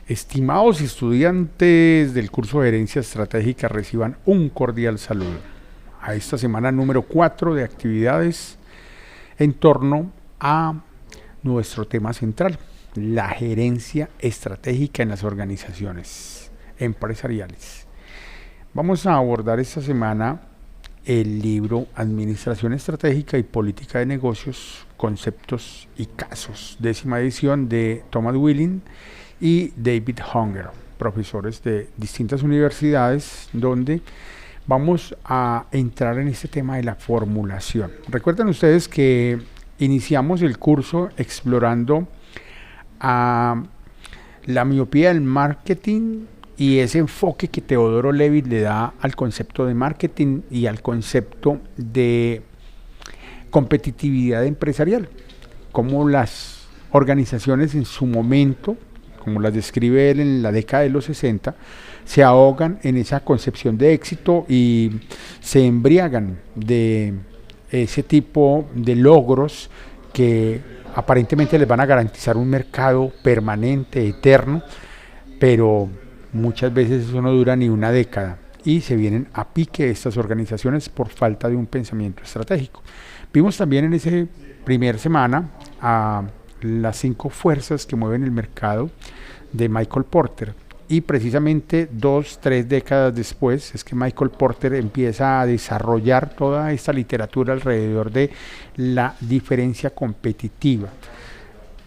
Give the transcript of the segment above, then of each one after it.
Estimados estudiantes del curso de Gerencia Estratégica, reciban un cordial saludo a esta semana número 4 de actividades en torno a nuestro tema central, la gerencia estratégica en las organizaciones empresariales. Vamos a abordar esta semana el libro Administración Estratégica y Política de Negocios, Conceptos y Casos, 10ª edición de Thomas Willing y David Hunger, profesores de distintas universidades, donde vamos a entrar en este tema de la formulación. Recuerden ustedes que iniciamos el curso explorando a la miopía del marketing y ese enfoque que Teodoro Levitt le da al concepto de marketing y al concepto de competitividad empresarial, cómo las organizaciones en su momento, como las describe él en la década de los 60, se ahogan en esa concepción de éxito y se embriagan de ese tipo de logros que aparentemente les van a garantizar un mercado permanente, eterno, pero muchas veces eso no dura ni una década y se vienen a pique estas organizaciones por falta de un pensamiento estratégico. Vimos también en esa primera semana a las 5 fuerzas que mueven el mercado de Michael Porter, y precisamente 2-3 décadas después es que Michael Porter empieza a desarrollar toda esta literatura alrededor de la diferencia competitiva.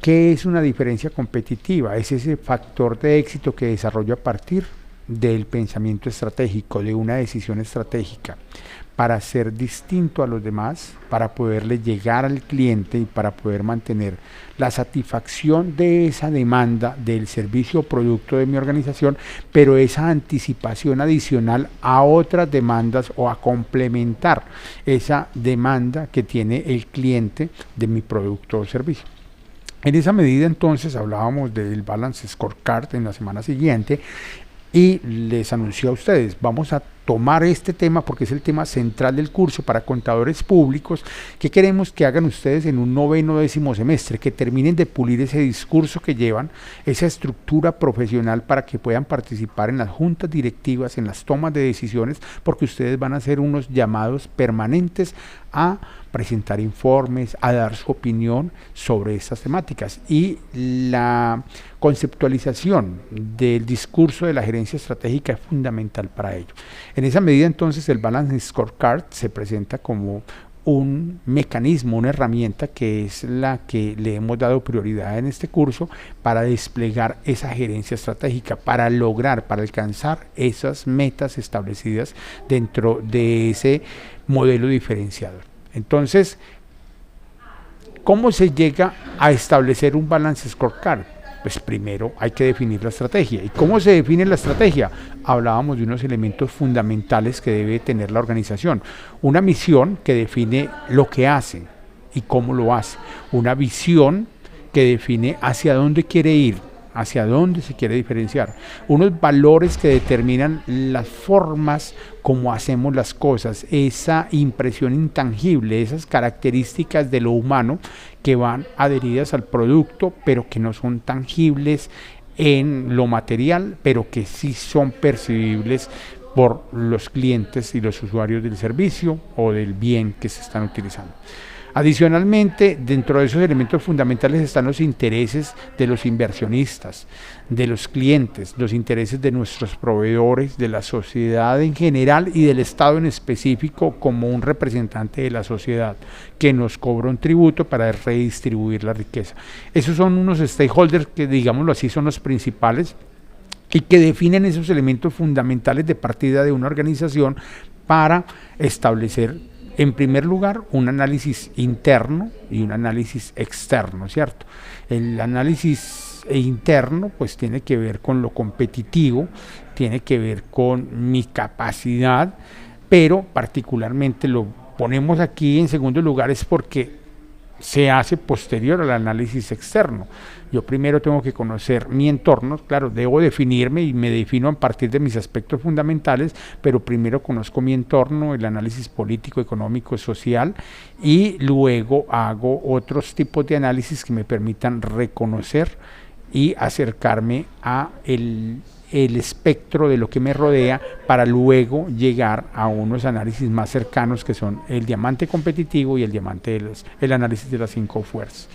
¿Qué es una diferencia competitiva? Es ese factor de éxito que desarrolla a partir del pensamiento estratégico, de una decisión estratégica, para ser distinto a los demás, para poderle llegar al cliente y para poder mantener la satisfacción de esa demanda del servicio o producto de mi organización, pero esa anticipación adicional a otras demandas o a complementar esa demanda que tiene el cliente de mi producto o servicio. En esa medida entonces hablábamos del Balance Scorecard en la semana siguiente y les anuncio a ustedes, vamos a tomar este tema porque es el tema central del curso para contadores públicos. ¿Qué queremos que hagan ustedes en un 9º, 10º semestre? Que terminen de pulir ese discurso que llevan, esa estructura profesional para que puedan participar en las juntas directivas, en las tomas de decisiones, porque ustedes van a hacer unos llamados permanentes a presentar informes, a dar su opinión sobre estas temáticas. Y la conceptualización del discurso de la gerencia estratégica es fundamental para ello. En esa medida entonces el Balance Scorecard se presenta como un mecanismo, una herramienta que es la que le hemos dado prioridad en este curso para desplegar esa gerencia estratégica, para lograr, para alcanzar esas metas establecidas dentro de ese modelo diferenciador. Entonces, ¿cómo se llega a establecer un Balance Scorecard? Pues primero hay que definir la estrategia. ¿Y cómo se define la estrategia? Hablábamos de unos elementos fundamentales que debe tener la organización. Una misión que define lo que hace y cómo lo hace. Una visión que define hacia dónde quiere ir, hacia dónde se quiere diferenciar. Unos valores que determinan las formas como hacemos las cosas, esa impresión intangible, esas características de lo humano que van adheridas al producto, pero que no son tangibles en lo material, pero que sí son percibibles por los clientes y los usuarios del servicio o del bien que se están utilizando. Adicionalmente, dentro de esos elementos fundamentales están los intereses de los inversionistas, de los clientes, los intereses de nuestros proveedores, de la sociedad en general y del Estado en específico como un representante de la sociedad que nos cobra un tributo para redistribuir la riqueza. Esos son unos stakeholders que, digámoslo así, son los principales y que definen esos elementos fundamentales de partida de una organización para establecer, en primer lugar, un análisis interno y un análisis externo, ¿cierto? El análisis interno pues tiene que ver con lo competitivo, tiene que ver con mi capacidad, pero particularmente lo ponemos aquí en segundo lugar es porque se hace posterior al análisis externo. Yo primero tengo que conocer mi entorno, claro, debo definirme y me defino a partir de mis aspectos fundamentales, pero primero conozco mi entorno, el análisis político, económico, social, y luego hago otros tipos de análisis que me permitan reconocer y acercarme a el espectro de lo que me rodea para luego llegar a unos análisis más cercanos que son el diamante competitivo y el diamante el análisis de las 5 fuerzas.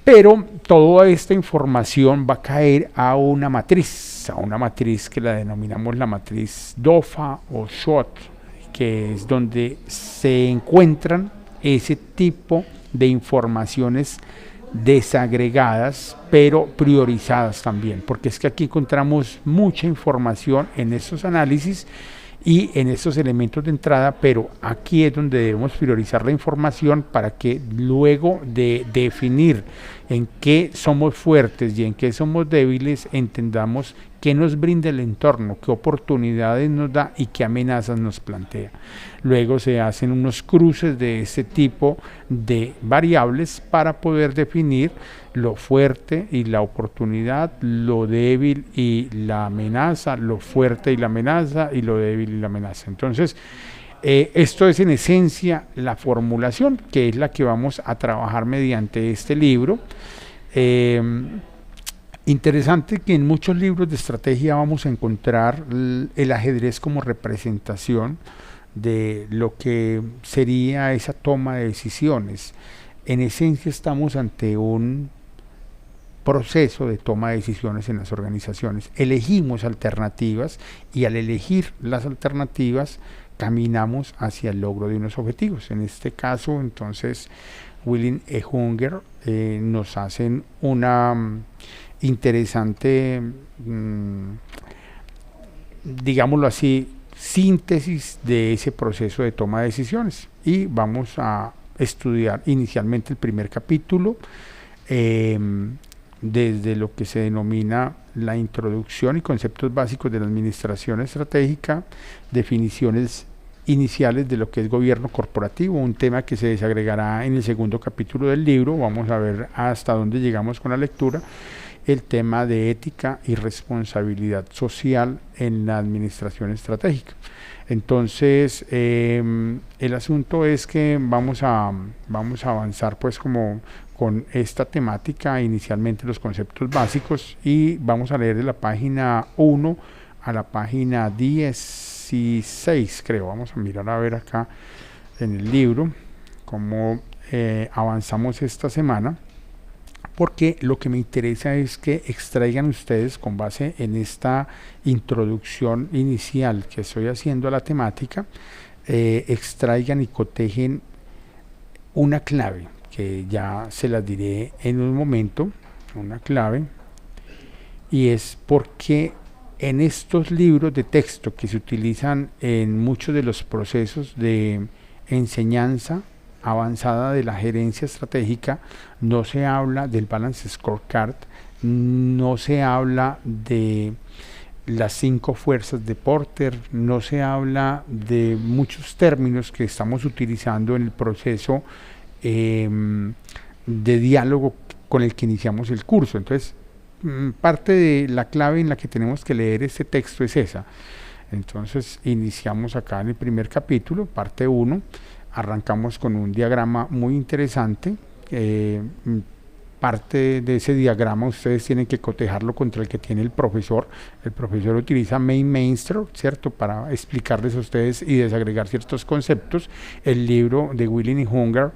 Pero toda esta información va a caer a una matriz que la denominamos la matriz DOFA o SWOT, que es donde se encuentran ese tipo de informaciones desagregadas pero priorizadas también, porque es que aquí encontramos mucha información en estos análisis y en estos elementos de entrada, pero aquí es donde debemos priorizar la información para que luego de definir en qué somos fuertes y en qué somos débiles, entendamos qué nos brinda el entorno, qué oportunidades nos da y qué amenazas nos plantea. Luego se hacen unos cruces de ese tipo de variables para poder definir lo fuerte y la oportunidad, lo débil y la amenaza, lo fuerte y la amenaza y lo débil y la amenaza. Entonces, esto es en esencia la formulación, que es la que vamos a trabajar mediante este libro. Interesante que en muchos libros de estrategia vamos a encontrar el ajedrez como representación de lo que sería esa toma de decisiones. En esencia estamos ante un proceso de toma de decisiones en las organizaciones. Elegimos alternativas y al elegir las alternativas caminamos hacia el logro de unos objetivos. En este caso, entonces, Willing y Hunger nos hacen una interesante, digámoslo así, síntesis de ese proceso de toma de decisiones. Y vamos a estudiar inicialmente el primer capítulo, desde lo que se denomina la introducción y conceptos básicos de la administración estratégica, definiciones iniciales de lo que es gobierno corporativo, un tema que se desagregará en el segundo capítulo del libro. Vamos a ver hasta dónde llegamos con la lectura. El tema de ética y responsabilidad social en la administración estratégica. Entonces, el asunto es que vamos a avanzar pues como con esta temática, inicialmente los conceptos básicos, y vamos a leer de la página 1 a la página 16, creo. Vamos a mirar a ver acá en el libro cómo avanzamos esta semana, porque lo que me interesa es que extraigan ustedes, con base en esta introducción inicial que estoy haciendo a la temática, extraigan y cotejen una clave, que ya se las diré en un momento, una clave, y es porque en estos libros de texto que se utilizan en muchos de los procesos de enseñanza avanzada de la gerencia estratégica, no se habla del Balance Scorecard, no se habla de las 5 fuerzas de Porter, no se habla de muchos términos que estamos utilizando en el proceso de diálogo con el que iniciamos el curso. Entonces, parte de la clave en la que tenemos que leer este texto es esa. Entonces, iniciamos acá en el primer capítulo, parte 1. Arrancamos con un diagrama muy interesante. Parte de ese diagrama ustedes tienen que cotejarlo contra el que tiene el profesor. El profesor utiliza Mainster, ¿cierto?, para explicarles a ustedes y desagregar ciertos conceptos. El libro de Willing y Hunger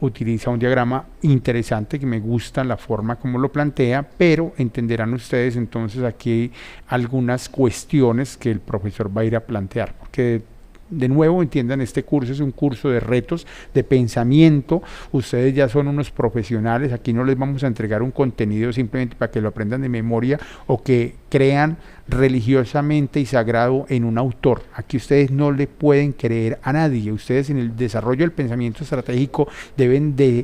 utiliza un diagrama interesante que me gusta la forma como lo plantea, pero entenderán ustedes entonces aquí algunas cuestiones que el profesor va a ir a plantear, porque de nuevo entiendan, este curso es un curso de retos, de pensamiento. Ustedes ya son unos profesionales, aquí no les vamos a entregar un contenido simplemente para que lo aprendan de memoria o que crean religiosamente y sagrado en un autor. Aquí ustedes no le pueden creer a nadie. Ustedes en el desarrollo del pensamiento estratégico deben de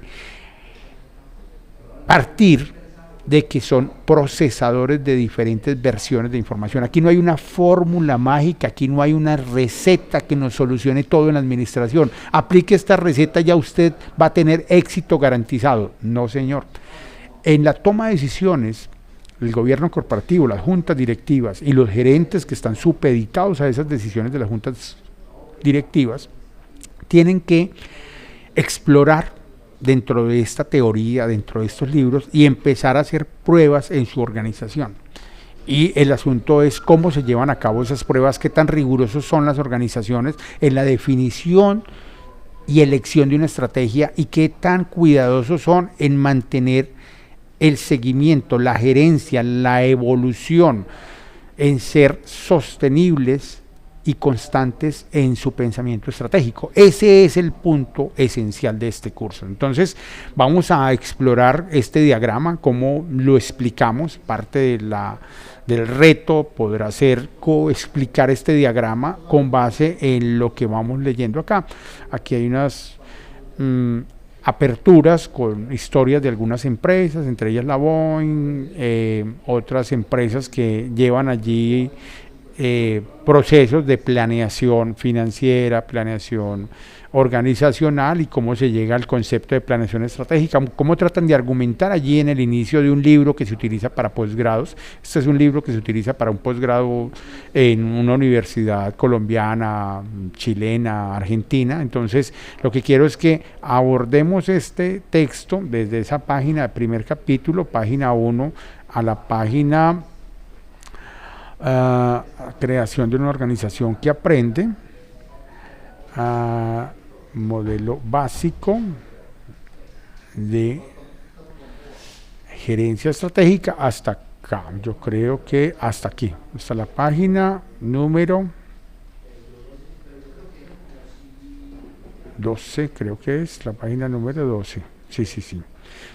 partir de que son procesadores de diferentes versiones de información. Aquí no hay una fórmula mágica, aquí no hay una receta que nos solucione todo en la administración. Aplique esta receta, ya usted va a tener éxito garantizado. No, señor. En la toma de decisiones, el gobierno corporativo, las juntas directivas y los gerentes que están supeditados a esas decisiones de las juntas directivas tienen que explorar dentro de esta teoría, dentro de estos libros, y empezar a hacer pruebas en su organización. Y el asunto es cómo se llevan a cabo esas pruebas, qué tan rigurosos son las organizaciones en la definición y elección de una estrategia y qué tan cuidadosos son en mantener el seguimiento, la gerencia, la evolución, en ser sostenibles y constantes en su pensamiento estratégico. Ese es el punto esencial de este curso. Entonces vamos a explorar este diagrama, cómo lo explicamos. Parte del reto podrá ser explicar este diagrama con base en lo que vamos leyendo acá. Aquí hay unas aperturas con historias de algunas empresas, entre ellas la Boeing, otras empresas que llevan allí procesos de planeación financiera, planeación organizacional y cómo se llega al concepto de planeación estratégica, cómo tratan de argumentar allí en el inicio de un libro que se utiliza para posgrados. Este es un libro que se utiliza para un posgrado en una universidad colombiana, chilena, argentina. Entonces lo que quiero es que abordemos este texto desde esa página de primer capítulo, página 1, a la página creación de una organización que aprende, modelo básico de gerencia estratégica, hasta acá. Yo creo que hasta aquí, hasta la página número 12, creo que es la página número 12. Sí.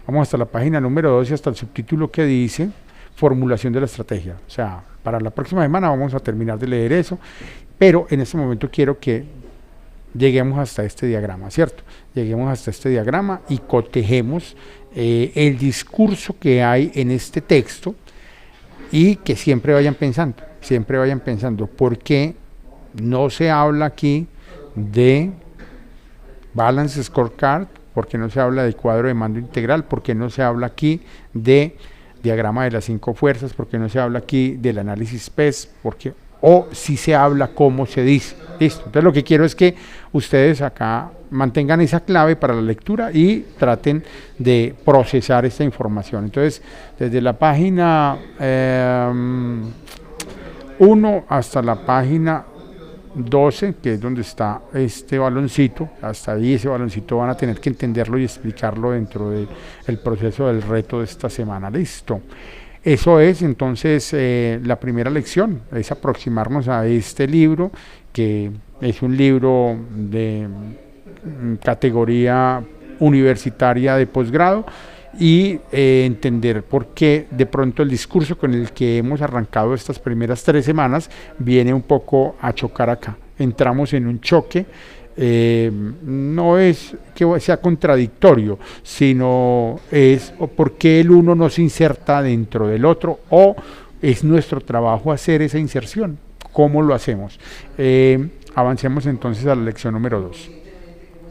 Vamos hasta la página número 12, hasta el subtítulo que dice formulación de la estrategia. O sea, para la próxima semana vamos a terminar de leer eso, pero en este momento quiero que lleguemos hasta este diagrama, ¿cierto? Lleguemos hasta este diagrama y cotejemos el discurso que hay en este texto y que siempre vayan pensando, ¿por qué no se habla aquí de Balance Scorecard? ¿Por qué no se habla de cuadro de mando integral? ¿Por qué no se habla aquí de diagrama de las 5 fuerzas? ¿Por qué no se habla aquí del análisis PES? O si se habla, ¿cómo se dice? Listo. Entonces lo que quiero es que ustedes acá mantengan esa clave para la lectura y traten de procesar esta información. Entonces, desde la página 1 hasta la página 12, que es donde está este baloncito, hasta ahí ese baloncito van a tener que entenderlo y explicarlo dentro del proceso del reto de esta semana. Listo. Eso es entonces la primera lección, es aproximarnos a este libro, que es un libro de categoría universitaria de posgrado, y entender por qué de pronto el discurso con el que hemos arrancado estas primeras 3 semanas viene un poco a chocar acá. Entramos en un choque. No es que sea contradictorio, sino es por qué el uno no se inserta dentro del otro, o es nuestro trabajo hacer esa inserción. ¿Cómo lo hacemos? Avancemos entonces a la lección número 2.